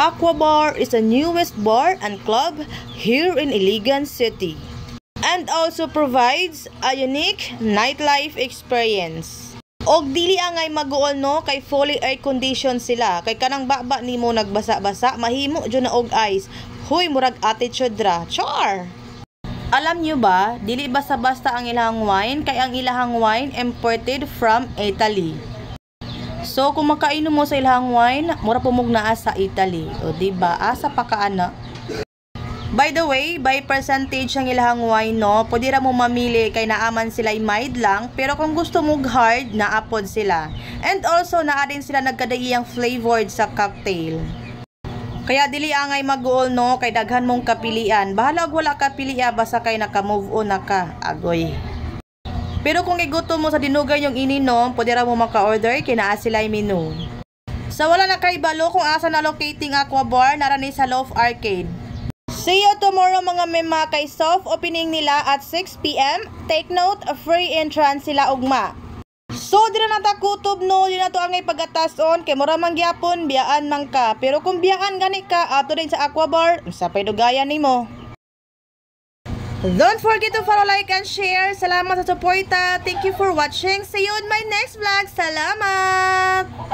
Aqua Bar is the newest bar and club here in Iligan City and also provides a unique nightlife experience. Og dili angay maguol no kay fully air condition sila kay kanang baba nimo nagbasa-basa mahimo jud na og ice. Huy murag attitude ra. Char. Alam nyo ba, dili basta-basta ang ilahang wine kay ang ilahang wine imported from Italy. So kung makainom mo sa ilahang wine, mura pumog naa sa Italy. O diba, asa pa ka ana? By the way, by percentage ang ilahang wine no, pwede ra mo mamili kay naaman sila mild lang, pero kung gusto mo hard, naapod sila. And also, naa din sila nagkadaiyang flavored sa cocktail. Kaya dili angay mag-uol no, kay daghan mong kapilian. Bahala og wala kapiliya, basta kay naka-move on na ka, agoy. Pero kung igutom mo sa dinugay yung ininom, pwede ra mo maka-order, kay naa sila menu. Sa wala na kay balo kung asa na locating Aqua Bar, narani sa Love Arcade. See you tomorrow mga mema kay soft opening nila at 6 PM. Take note, free entrance sila ugma. So di na natakutob no, di na to angay pagatason kay mura man gyapon biyaan man ka. Pero kung biyaan gani ka ato din sa Aqua Bar, sa pay dugayan nimo. Don't forget to follow, like and share. Salamat sa suporta. Thank you for watching. See you in my next vlog. Salamat.